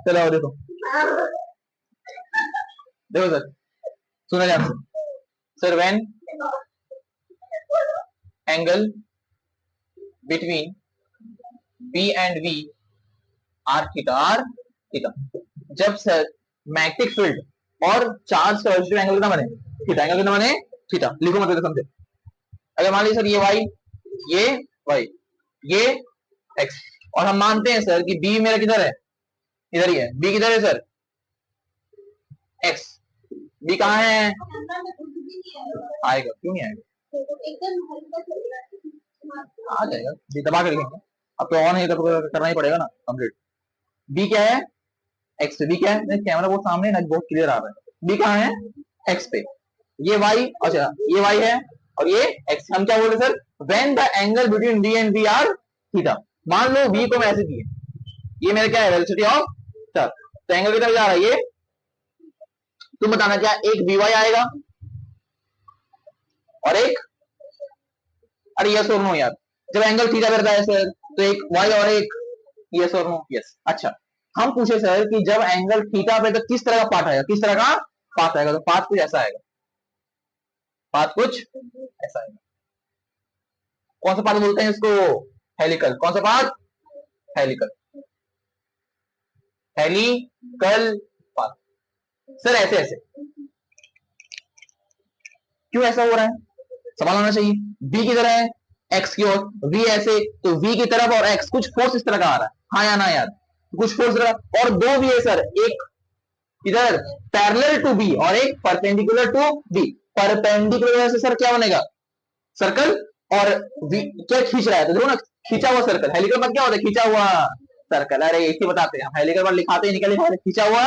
चलो देखो देखो सर, सुना ध्यान से sir, when angle between B and V are theta, जब सर मैग्नेटिक फील्ड और चार्ज का रेशियो एंगल कितना बने थीटा, एंगल कितना बने थीटा, लिखो मतलब समझे। अगर मान लीजिए सर ये वाई ये एक्स, और हम मानते हैं सर कि बी मेरा किधर है, इधर ही है, बी किधर है सर, एक्स, बी कहाँ है, आएगा क्यों नहीं आएगा, आ जाएगा, बी दबा कर लिखेंगे, अब तो ऑन है तो करना ही पड़ेगा ना कंप्लीट। बी क्या है, एक्स पे, बी क्या है, कैमरा बहुत सामने है ना, बहुत क्लियर आ रहा है, बी कहाँ है, एक्स पे, ये वाई, अच्छा ये वाई है और ये एक्स, हम क्या बोल रहे sir, when the angle between B and V are theta, मान लो वी को मैं ऐसे दिए, ये मेरा क्या है, वेलोसिटी ऑफ चार्ज, तो एंगल किधर जा रहा है ये, तुम बताना क्या, एक वी वाई आएगा और एक, अरे यस और नो यार, जब एंगल थीटा करता है सर तो एक वाई और एक यस और नो, यस। अच्छा हम पूछे सर कि जब एंगल थीटा पे तो किस तरह का पार्ट आएगा, किस तरह का पाथ आएगा, तो पाथ कुछ ऐसा आएगा, पाथ कुछ ऐसा आएगा, कौन सा पाथ बोलते हैं इसको, हेलिकल, कौन सा path, helical, helical path. Sir ऐसे ऐसे क्यों ऐसा हो रहा है, सवाल आना चाहिए, बी की तरह है एक्स की ओर, वी ऐसे, तो वी की तरफ और एक्स कुछ फोर्स इस तरह का आ रहा है, हाँ या ना यार, कुछ फोर्स और दो भी है सर, एक इधर पैरेलल टू बी और एक परपेंडिकुलर टू बी, परपेंडिकुलर से सर क्या बनेगा, सर्कल, और क्या खींच रहा है, तो देखो ना खींचा हुआ सर्कल, हेलिकल मत क्या होता है, खींचा हुआ सर्कल, अरे एक ही बताते हैं हेलिकल पर लिखाते ही निकले खींचा हुआ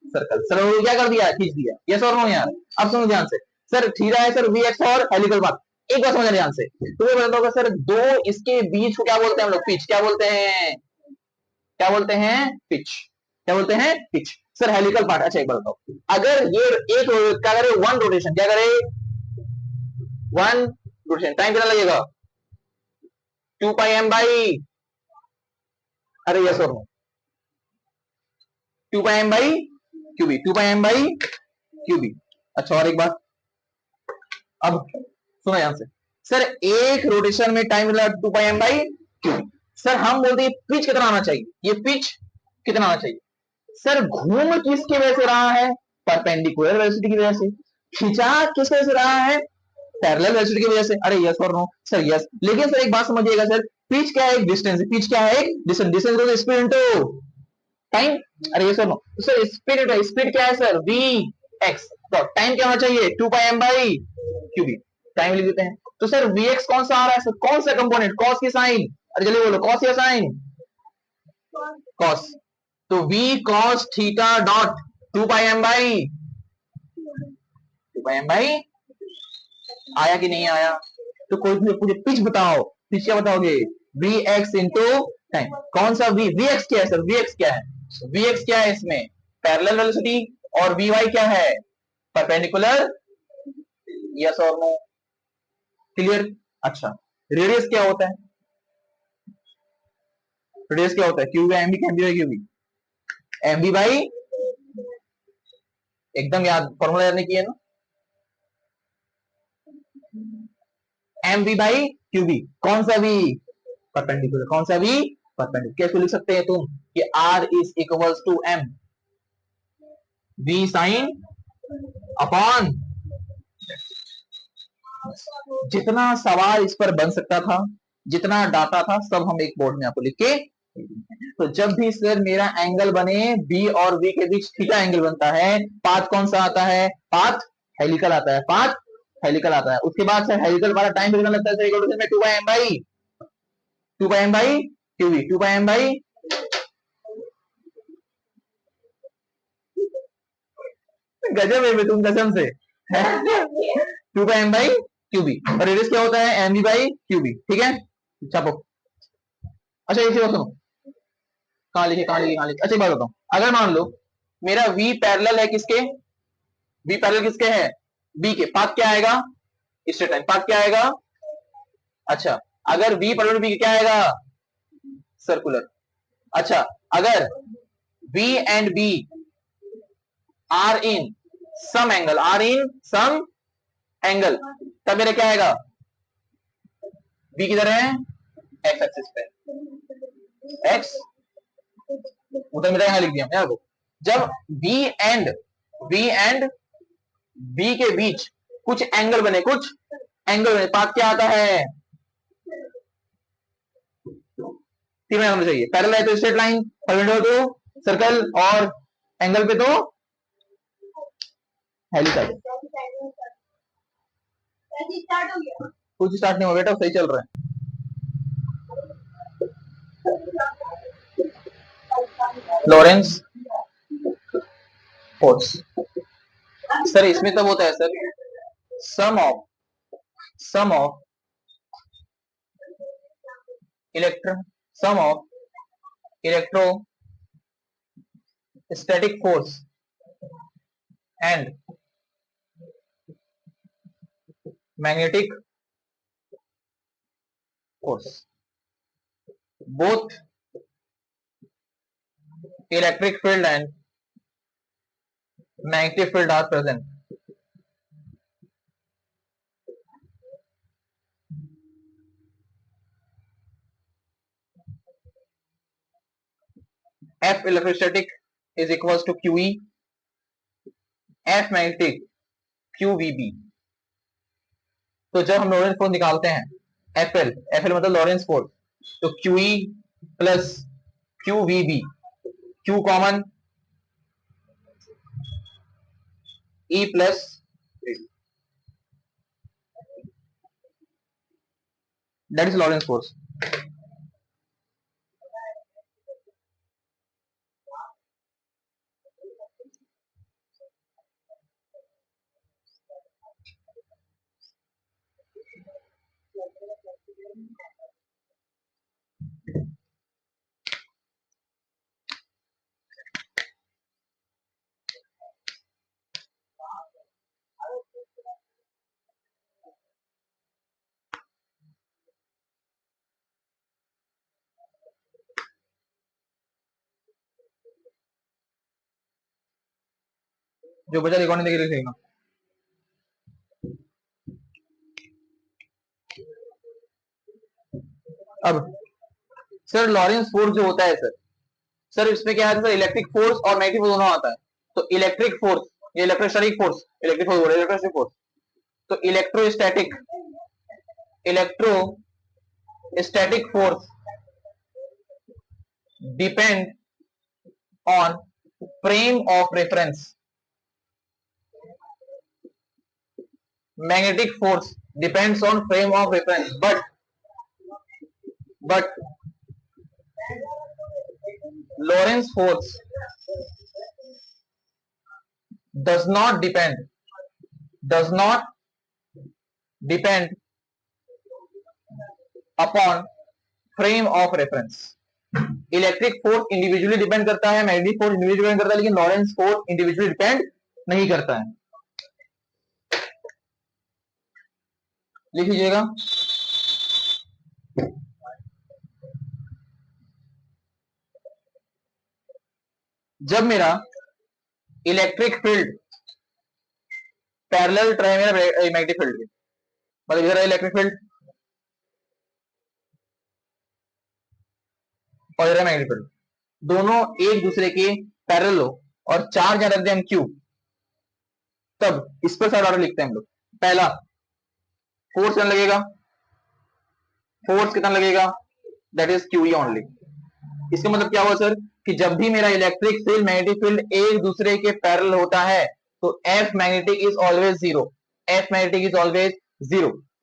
सर्कल, सर क्या कर दिया, खींच दिया, यस और नो यार। अब सुनो ध्यान से, सर थीटा है सर वी एक्स और हेलिकल पाथ, एक बात समझ ध्यान से, तो ये बताता होगा सर दो इसके बीच को क्या बोलते हैं हम लोग, पिच, क्या बोलते हैं, क्या बोलते हैं, पिच, क्या बोलते हैं, पिच, सर हेलिकल पार्ट। अच्छा एक बात बताओ, अगर ये एक क्या करे, वन रोटेशन, क्या करे, वन रोटेशन, टाइम कितना लगेगा, 2 पाई एम बाई, अरे यस और no, 2 pi M by QB, 2 pi M by QB. अच्छा और एक बात, अब सुनो यहां से, सर एक रोटेशन में टाइम मिला 2 pi M by QB, sir हम बोलते हैं पिच कितना आना चाहिए, ये पिच कितना आना चाहिए, सर घूम किसकी वजह से रहा है, परपेंडिकुलर वेलोसिटी की वजह से, खिंचा किस वजह से रहा है, पैरेलल वेलोसिटी की वजह से, अरे यस और नो सर, यस, लेकिन सर एक बात समझिएगा सर, पिच क्या है, एक डिस्टेंस, पिच क्या है, एक डिस्टेंस, डिस्टेंस को स्पीड इनटू टाइम, अरे यस और नो, सर स्पीड, स्पीड क्या है सर, वी एक्स, तो टाइम क्या होना चाहिए, 2 pi M by QB, time लिख देते हैं, तो सर वी एक्स कौन सा आ रहा है सर, कौन सा कंपोनेंट, कॉस की साइन, अरे जल्दी बोलो कॉस या साइन, कॉस, तो v cos theta dot 2 pi M by 2 pi M by, आया कि नहीं आया, तो कोई मुझे पिच बताओ, पिच क्या बताओगे, वी एक्स इंटू टाइम, कौन सा वी एक्स क्या है सर, वी एक्स क्या है, वी एक्स क्या है इसमें, पैरेलल वेलोसिटी, और वी वाई क्या है, परपेंडिकुलर, यस और नो, क्लियर। अच्छा रेडियस क्या होता है, रेडियस क्या होता है, Q by MB, MB by QB, MB by, एकदम याद, फॉर्मूला याद नहीं किया ना, M V by Q B, कौन सा वी, परपेंडिकुलर, कौन सा वी, परपेंडिकुलर, कैसे लिख सकते हैं तुम कि R is equals to M V sine upon, जितना सवाल इस पर बन सकता था, जितना डाटा था, सब हम एक बोर्ड में आपको लिख के, तो जब भी सर मेरा एंगल बने बी और वी के बीच थीटा एंगल बनता है, पाथ कौन सा आता है, पाथ हेलिकल आता है, पाथ हेलिकल आता है, उसके बाद सर हेलिकल वाला टाइम कितना लगता है, इक्वल में 2 by M by 2 by M by QB, 2 by M by, गजब है तुम कसम से 2 बाई एम बाई क्यूबी, और रेडियस क्या होता है, एम बी बाई क्यूबी, ठीक है, छापो। अच्छा इसी बात सुनो, कहां लिखे कहां लिखे कहां लिखे, अच्छा बात बताऊं, अगर मान लो मेरा v पैरेलल है किसके, v पैरेलल किसके है, b के, पाथ क्या आएगा, स्ट्रेट लाइन, पाथ क्या आएगा, अच्छा अगर v पैरेलल b क्या आएगा, सर्कुलर, अच्छा अगर V and B are in some angle, तब मेरा क्या आएगा? B किधर है? X एक्सिस पे, X उधर मेरा यहां लिख दिया मैं आपको। जब B एंड B के बीच कुछ एंगल बने, पाथ क्या आता है? तीन होना चाहिए, पैरेलल है तो स्ट्रेट लाइन, परपेंडिकुलर तो सर्कल, और एंगल पे तो हेलिकॉप्टर। कुछ स्टार्ट नहीं हुआ बेटा, सही चल रहा है। लॉरेंस फोर्स सर इसमें तब होता है sir, sum of electrostatic force and magnetic force, both electric field and magnetic field are present. F electrostatic is equals to QE, F magnetic QVB। तो जब हम लॉरेंस फोर्स निकालते हैं FL मतलब लॉरेंस फोर्स, तो QE plus QVB, Q common, E plus that is Lawrence force. जो बचा recording देखे लिखेगा। अब सर लॉरेंस फोर्स जो होता है सर इसमें क्या है सर, इलेक्ट्रिक फोर्स और मैग्नेटिक फोर्स दोनों आता है। तो इलेक्ट्रिक फोर्स, ये इलेक्ट्रोस्टैटिक फोर्स, तो electrostatic force depend on frame of reference, magnetic force depends on frame of reference, but Lorentz force does not depend upon frame of reference। Electric force individually depend करता है, magnetic force individually depend करता है, लेकिन Lawrence force individually depend नहीं करता है। लिख लीजिएगा, जब मेरा इलेक्ट्रिक फील्ड पैरेलल मेरा मैग्नेटिक फील्ड के, मतलब इधर इलेक्ट्रिक फील्ड और इधर मैग्नेटिक फील्ड, दोनों एक दूसरे के पैरेलल हो और चार्ज रख दें हम क्यू, तब इस पर ऑर्डर लिखते हैं हम लोग। पहला फोर्स कितना लगेगा, दैट इज क्यूई ओनली। इसका मतलब क्या हुआ सर, कि जब भी मेरा इलेक्ट्रिक फील्ड मैग्नेटिक फील्ड एक दूसरे के पैरेलल होता है तो F magnetic is always zero,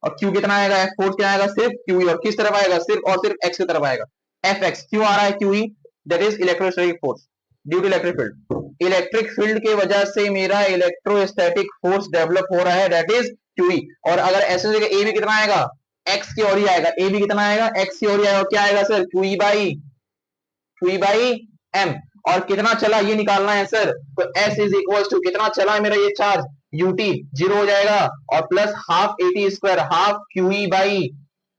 और क्यू कितना आएगा, एफ फोर्स क्या आएगा, सिर्फ क्यूई, और किस तरफ आएगा, सिर्फ और सिर्फ एक्स की तरफ आएगा। एफ एक्स क्यों आ रहा है, QE, that is electrostatic force due to electric field. Electric field की वजह से मेरा इलेक्ट्रोस्टैटिक फोर्स डेवलप हो रहा है, दैट इज क्यूई। और अगर ऐसे जगह ए भी कितना आएगा, एक्स की ओर ही आएगा, ए भी कितना आएगा, एक्स की ओर ही आएगा, क्या आएगा सर, क्यूई बाई एम। और कितना चला ये निकालना है सर, तो एस इज इक्वल टू कितना चला है मेरा ये चार्ज, यूटी जीरो हो जाएगा, और plus half AT square, half QE by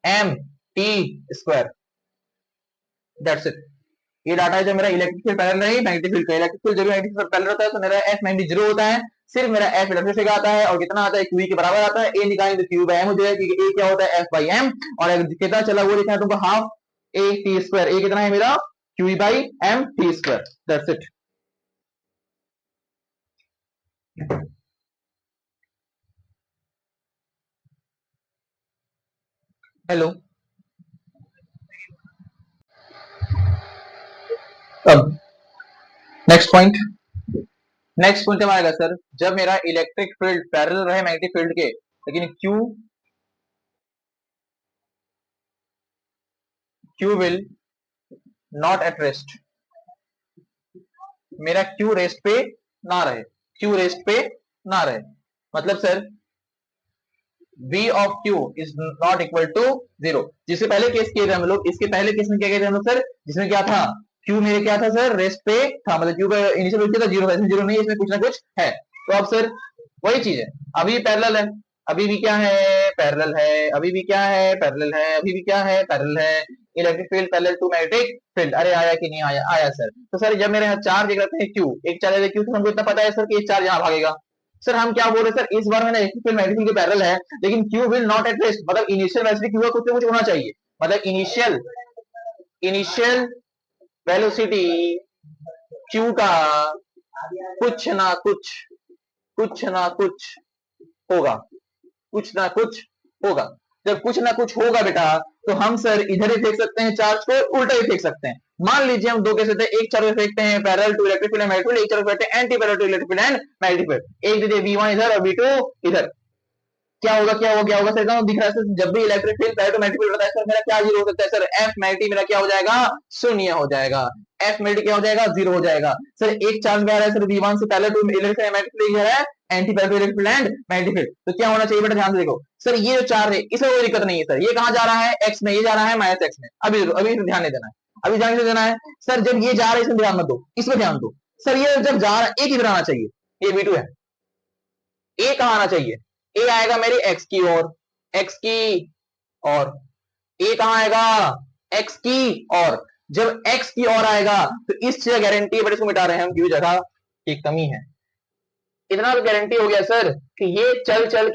M T square, that's it. ये डाटा है जो मेरा इलेक्ट्रिक फील्ड पैरेलल है मैग्नेटिक फील्ड का। इलेक्ट्रिक फील्ड जब मैग्नेटिक फील्ड पैरेलल होता है तो मेरा एफ मैग्नेटिक जीरो होता है, सिर्फ मेरा एफ इलेक्ट्रिक आता है और कितना आता है क्यू के बराबर आता है। ए निकालेंगे तो क्यू बाई एम हो जाएगा क्योंकि ए क्या होता है एफ बाई एम, और कितना चला वो लिखा है तुमको half A T square. A कितना है मेरा Q by M T square, that's it. Hello, अब नेक्स्ट पॉइंट, नेक्स्ट पॉइंट हमारा सर जब मेरा इलेक्ट्रिक फील्ड पैरेलल रहे मैग्नेटिक फील्ड के, लेकिन Q will not at rest, मेरा क्यू रेस्ट पे ना रहे, क्यू रेस्ट पे ना रहे, मतलब sir V of Q is not equal to zero. जिससे पहले केस किए थे हम लोग, इसके पहले केस में क्या किए थे हम लोग सर, जिसमें क्या था Q मेरे क्या था सर रेस्ट पे था, मतलब Q का इनिशियल वैल्यू था जीरो, इसमें जीरो नहीं, इसमें कुछ ना कुछ है। तो अब सर वही चीज है, अभी पैरेलल है, अभी भी क्या है पैरेलल है, अभी भी क्या है पैरेलल है, अभी भी क्या है पैरेलल है। Electric field parallel to magnetic field, अरे आया कि नहीं आया, आया सर। तो सर जब मेरे यहाँ चार्ज एक रहते हैं Q, एक चार्ज है Q, तो हमको इतना पता है सर कि एक चार्ज यहाँ भागेगा। सर हम क्या बोल रहे हैं सर, इस बार मैंने इलेक्ट्रिक मैग्नेटिक फील्ड के पैरेलल है, लेकिन Q will not at rest, मतलब इनिशियल वेलोसिटी Q का कुछ ना कुछ होना चाहिए, मतलब इनिशियल वेलोसिटी Q का कुछ ना कुछ, कुछ ना कुछ होगा, कुछ ना कुछ होगा। जब कुछ ना कुछ होगा बेटा, तो हम सर इधर ही फेंक सकते हैं चार्ज को, उल्टा ही फेंक सकते हैं। मान लीजिए हम दो केस थे, एक चार्ज फेंकते हैं parallel to electric field and magnetic field, एक चार्ज फेंकते हैं anti parallel to electric field and magnetic field. एक दीजिए V1 इधर और V2 इधर, क्या होगा क्या होगा क्या होगा सर, दिख रहा है सर, जब भी electric field parallel to magnetic field होता है सर, मेरा क्या जीरो हो सकता है सर, एफ मैग्नेटिक मेरा क्या हो जाएगा शून्य हो जाएगा, एफ मैग्नेटिक क्या हो जाएगा जीरो हो जाएगा। सर एक चार्ज में आ रहा है सर V1 से parallel to electric field magnetic field है anti parallel to electric field and magnetic field, तो क्या होना चाहिए बेटा ध्यान से देखो सर, ये जो चार्ज है इसमें कोई दिक्कत नहीं है सर, ये कहां जा रहा है एक्स में, ये जा रहा है माइनस एक्स में, अभी अभी ध्यान नहीं देना है, अभी ध्यान नहीं देना है सर। जब ये जा रहा है इसमें ध्यान मत दो, इसमें ध्यान दो सर, ये जब जा रहा है एक इधर आना चाहिए, ये V2 है, ए कहां आना चाहिए, ए आएगा मेरी एक्स की ओर, एक्स की और ए कहां आएगा एक्स की और, जब एक्स की ओर आएगा तो इस चीज गारंटी है बड़े इसको मिटा रहे हैं हम क्यों, जगह की कमी है, इतना तो गारंटी हो गया सर कि ये चल चल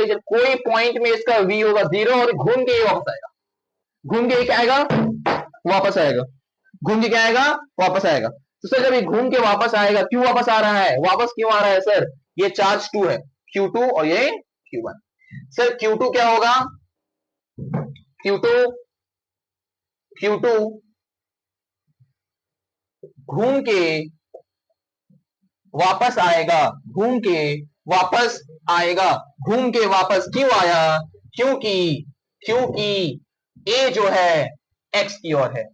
के कोई पॉइंट में इसका वी होगा जीरो और घूम के ये वापस आएगा, घूम के क्या आएगा वापस आएगा, घूम के क्या आएगा वापस आएगा। तो सर जब ये घूम के वापस आएगा, क्यों वापस आ रहा है, वापस क्यों आ रहा है सर, ये चार्ज टू है Q2 और ये Q1। सर Q2 क्या होगा, Q2 Q2 घूम के वापस आएगा, घूम के वापस आएगा, घूम के वापस क्यों आया, क्योंकि क्योंकि ए जो है एक्स की ओर है,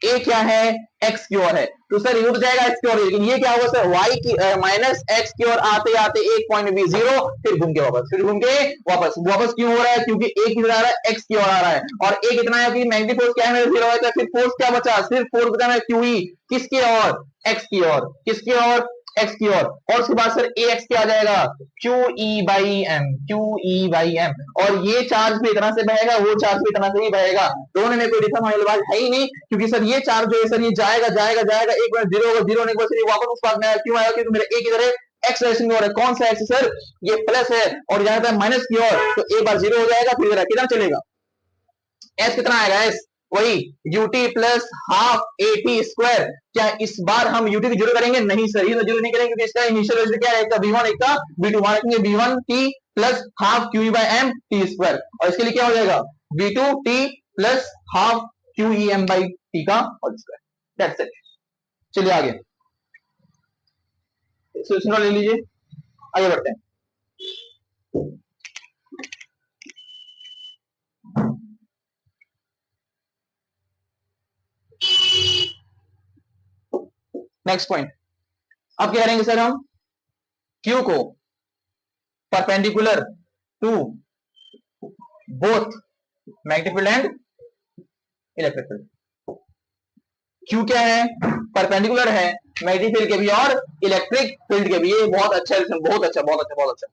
ए क्या है एक्स की ओर है, तो सर ये उठ जाएगा एक्स की ओर, लेकिन ये क्या होगा सर वाई की माइनस एक्स की ओर आते आते एक पॉइंट में भी जीरो, फिर घूम के वापस, फिर घूम के वापस, वापस क्यों हो रहा है, क्योंकि ए किधर आ रहा है एक्स की ओर आ रहा है, और ए कितना है कि मैग्नेटिक फोर्स क्या है मेरा जीरो है, तो फिर फोर्स क्या बचा, सिर्फ फोर्स बचा है क्यू ई, किसकी ओर एक्स की ओर, किसकी ओर एक्स की ओर, और उसके बाद सर ए एक्स क्या आ जाएगा Q E by M, Q E by M, और ये चार्ज भी इतना से बहेगा, वो चार्ज भी इतना से ही बहेगा, दोनों में कोई रिथम वाली है ही नहीं, क्योंकि सर ये चार्ज जो है सर ये जाएगा जाएगा जाएगा, एक बार जीरो होगा, जीरो होने के बाद सर वापस उस पास में आएगा, क्यों आएगा क्योंकि मेरा ए किधर है एक्स डायरेक्शन में हो रहा है, कौन सा एक्स सर ये प्लस है, और जाता है माइनस की ओर, तो एक बार जीरो हो जाएगा, फिर कितना चलेगा एस कितना आएगा एस वही UT plus half A T square. क्या इस बार हम यूटी की जीरो करेंगे, नहीं सर ये तो जीरो नहीं करेंगे, क्योंकि इसका इनिशियल वैल्यू क्या है, एक का v1 एक का v2, वहां रखेंगे v1 t plus half Q by M T square, और इसके लिए क्या हो जाएगा v2 t plus half Q E M by T का होल स्क्वायर, दैट्स इट। चलिए आगे सोल्यूशन ले लीजिए, आगे बढ़ते हैं। नेक्स्ट पॉइंट, अब क्या करेंगे सर हम Q को perpendicular to both magnetic field and electric field, Q क्या है परपेंडिकुलर है मैग्नेटिक फील्ड के भी और इलेक्ट्रिक फील्ड के भी, ये बहुत अच्छा बहुत अच्छा बहुत अच्छा बहुत अच्छा।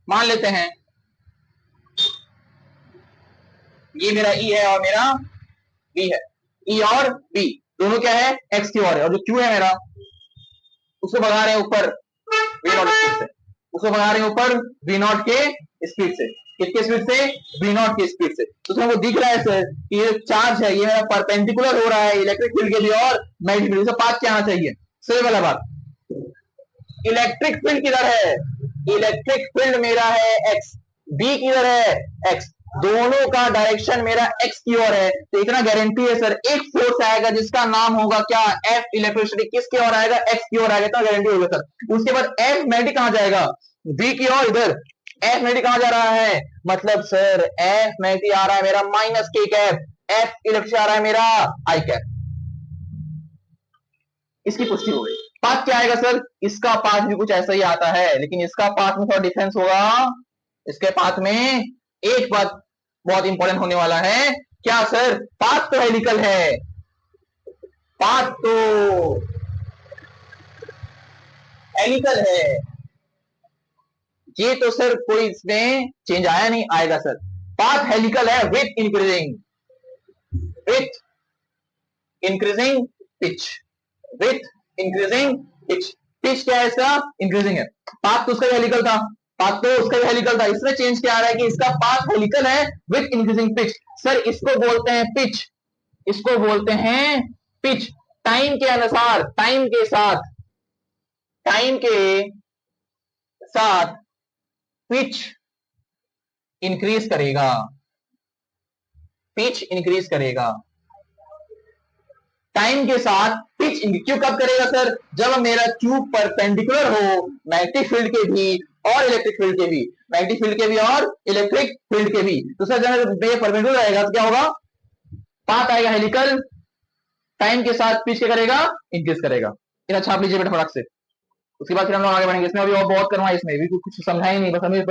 मान लेते हैं ये मेरा E है और मेरा बी है, ई और बी दोनों क्या है, एक्स की ओर है, और जो क्यू है मेरा उसको भगा रहे हैं ऊपर वी नॉट स्पीड से, उसको भगा रहे हैं ऊपर वी नॉट के स्पीड से, किसके स्पीड से, वी नॉट की स्पीड से। तो तुमको दिख रहा है सर कि ये चार्ज है, ये मेरा परपेंडिकुलर हो रहा है इलेक्ट्रिक फील्ड के लिए और मैग्नेटिक फील्ड, पाथ क्या आना चाहिए, सही वाला बात। इलेक्ट्रिक फील्ड किधर है, इलेक्ट्रिक फील्ड मेरा है एक्स, बी किधर है एक्स, दोनों का डायरेक्शन मेरा एक्स की ओर है, तो इतना गारंटी है सर एक फोर्स आएगा जिसका नाम होगा क्या, एफ इलेक्ट्रिसिटी, किसकी ओर आएगा, एक्स की ओर आएगा, इतना गारंटी होगा सर। उसके बाद एफ मैग्नेटिक कहां जाएगा, बी की ओर, इधर एफ मैग्नेटिक कहां जा रहा है, मतलब सर एफ मैग्नेटिक आ रहा है मेरा माइनस के कैप, एफ इलेक्ट्रिक आ रहा है मेरा आई कैप, इसकी पुष्टि हो गई। पाथ क्या आएगा सर, इसका पाथ भी कुछ ऐसा ही आता है, लेकिन इसका पाथ में थोड़ा डिफरेंस होगा, इसके पाथ में एक बात बहुत इंपॉर्टेंट होने वाला है, क्या सर, पाथ तो हेलिकल है, पाथ तो हेलिकल है, ये तो सर कोई इसमें चेंज आया नहीं, आएगा सर, पाथ हेलिकल है with increasing pitch, with increasing pitch, pitch क्या है इसका, इंक्रीजिंग है, पाथ तो उसका हेलिकल था, पाथ तो उसका हेलिकल था, इसमें चेंज क्या आ रहा है कि इसका पाथ हेलिकल है विथ इंक्रीजिंग पिच, सर इसको बोलते हैं पिच, इसको बोलते हैं पिच, टाइम के अनुसार, टाइम के साथ पिच इंक्रीज करेगा, पिच इंक्रीज करेगा, टाइम के साथ पिच क्यों कब करेगा सर, जब मेरा क्यूब परपेंडिकुलर हो मैग्नेटिक फील्ड के भी और इलेक्ट्रिक फील्ड के भी, मैग्नेटिक फील्ड के भी और इलेक्ट्रिक फील्ड के भी, तो सर जब ये परपेंडिकुलर रहेगा तो क्या होगा, पाथ आएगा हेलिकल, टाइम के साथ पिच क्या करेगा, इंक्रीज करेगा। इतना छाप लीजिए बेटा फटाक से, उसके बाद फिर हम लोग आगे बढ़ेंगे, इसमें अभी और बहुत करना है, इसमें भी कुछ समझा ही नहीं, बस हमें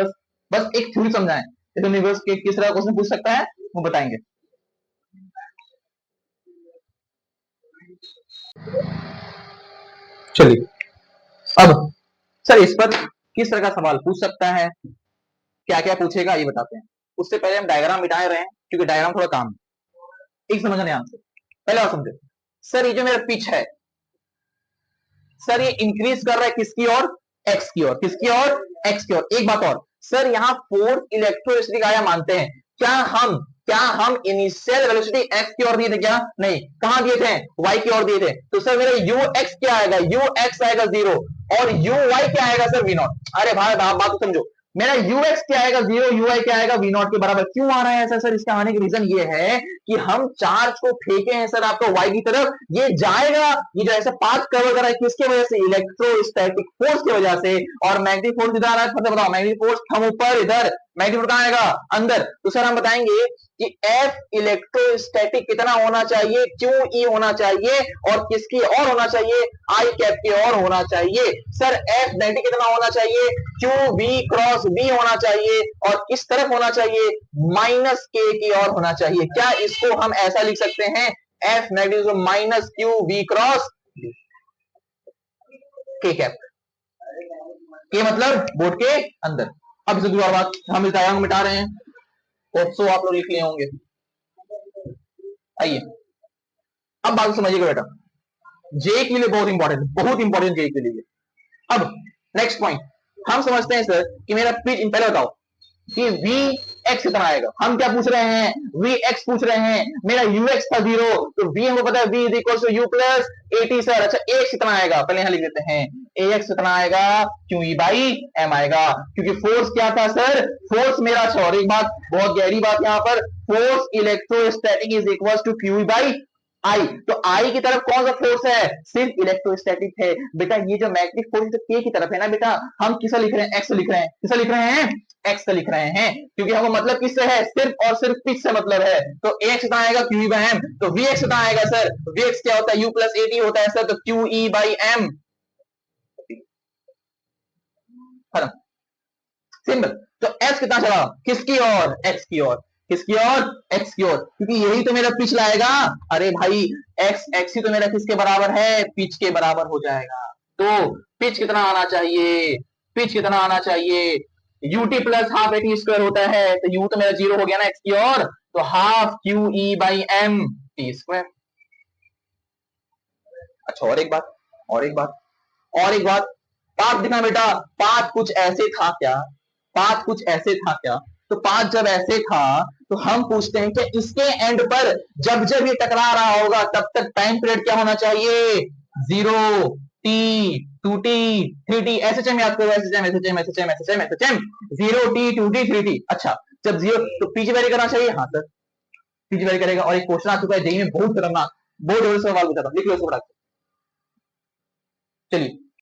बस एक थ्योरी समझाएं, यूनिवर्स के किस तरह क्वेश्चन पूछ सकता है वो बताएंगे। चलिए अब सर इस पर किस तरह का सवाल पूछ सकता है, क्या क्या पूछेगा ये बताते हैं, उससे पहले हम डायग्राम मिटा रहे हैं क्योंकि डायग्राम थोड़ा काम है, एक समझने आंसर, पहले और समझे सर, ये जो मेरा पिच है सर, ये इंक्रीज कर रहा है किसकी ओर, एक्स की ओर, किसकी ओर, एक्स की ओर। एक बात और सर, यहाँ फोर्स इलेक्ट्रोस्टैटिक आया मानते हैं, क्या हम इनिशियल वेलोसिटी एक्स की ओर दिए थे क्या, नहीं, कहां दिए थे, वाई की ओर दिए थे, तो सर मेरा यू एक्स क्या आएगा, यू एक्स आएगा 0 और यू वाई क्या आएगा सर वी नॉट, अरे भाई बात तो समझो, मेरा ux क्या आएगा 0, ui क्या आएगा v नॉट के बराबर, क्यों आ रहा है ऐसा सर, इसका आने का रीजन ये है कि हम चार्ज को फेंके हैं सर आपको y की तरफ, ये जाएगा, ये जो ऐसा पाथ कवर कर रहा है किसके वजह से, इलेक्ट्रोस्टैटिक फोर्स की वजह से, और मैग्नेटिक फोर्स किधर आ रहा है, मतलब बताओ, मैग्नेटिक फोर्स हम ऊपर, इधर मैग्नेटिक फोर्स कहां आएगा, अंदर, तो सर हम बताएंगे कि F इलेक्ट्रोस्टैटिक कितना होना चाहिए, क्यू ई होना चाहिए, और किसकी और होना चाहिए, आई कैप की और होना चाहिए, सर F मैग्नेटिक कितना होना चाहिए, क्यू वी क्रॉस बी होना चाहिए, और किस तरफ होना चाहिए, माइनस के की ओर होना चाहिए, क्या इसको हम ऐसा लिख सकते हैं, F magnetic minus Q V cross K cap, ये मतलब बोर्ड के अंदर। अब इसे दूसरी बात, हम इस डायग्राम को मिटा रहे हैं, तो आप लोग लिख लिए होंगे, आइए अब बात समझिएगा बेटा, जे के लिए बहुत इंपॉर्टेंट जे के लिए। अब नेक्स्ट पॉइंट, हम समझते हैं सर कि मेरा पिच, पहले बताओ कि वी एक्स कितना आएगा, हम क्या पूछ रहे हैं, वी एक्स पूछ रहे हैं, मेरा यू एक्स था 0, तो वी हमको पता है V is equal to U plus 80 sir, अच्छा ए एक्स कितना आएगा, पहले यहां लिख देते हैं, ए एक्स कितना आएगा, क्यू ई बाई एम आएगा, क्योंकि फोर्स क्या था सर, फोर्स मेरा, अच्छा और एक बात बहुत गहरी बात यहाँ पर, force electrostatic is equal to Q E by I, तो आई की तरफ कौन सा फोर्स है, सिर्फ इलेक्ट्रोस्टैटिक है बेटा, ये जो मैग्नेटिक फोर्स तो के की तरफ है ना बेटा, हम किसा लिख रहे हैं, एक्स लिख रहे हैं, किसा लिख रहे हैं, एक्स लिख रहे हैं, क्योंकि हमको मतलब किससे है, सिर्फ और सिर्फ पिच से मतलब है, तो एक्स कितना आएगा, क्यू ई बाई एम, तो वी एक्स कितना आएगा सर, वी एक्स क्या होता है, यू प्लस 80 होता है सर, तो Q E by M, simple, तो एक्स कितना चला, किसकी ओर, एक्स की ओर, किसकी ओर, एक्स की ओर, क्योंकि यही तो मेरा पिच लाएगा, अरे भाई एक्स एक्स ही तो मेरा किसके बराबर है, पिच के बराबर हो जाएगा, तो पिच कितना आना चाहिए, पिच कितना आना चाहिए, UT plus half AT square होता है, तो यू तो मेरा 0 हो गया ना एक्स की ओर, तो half Q E by M, T square. अच्छा और एक बात पाथ दिखा बेटा, पाथ कुछ ऐसे था क्या, पाथ कुछ ऐसे था क्या, तो पाथ जब ऐसे था तो हम पूछते हैं कि इसके एंड पर जब जब ये टकरा रहा होगा तब तक टाइम पीरियड क्या होना चाहिए, 0, टी, 2t, 3t, एसएचएम याद करो, SHM SHM SHM SHM SHM, 0t 2t 3t। अच्छा जब जीरो तो पीछे वेरी करना चाहिए, हाँ सर पीछे वेरी करेगा। और एक क्वेश्चन आ चुका है जेई में बहुत खतरनाक, बहुत सवाल पूछा था, लिख लो इसको फटाक से। चलिए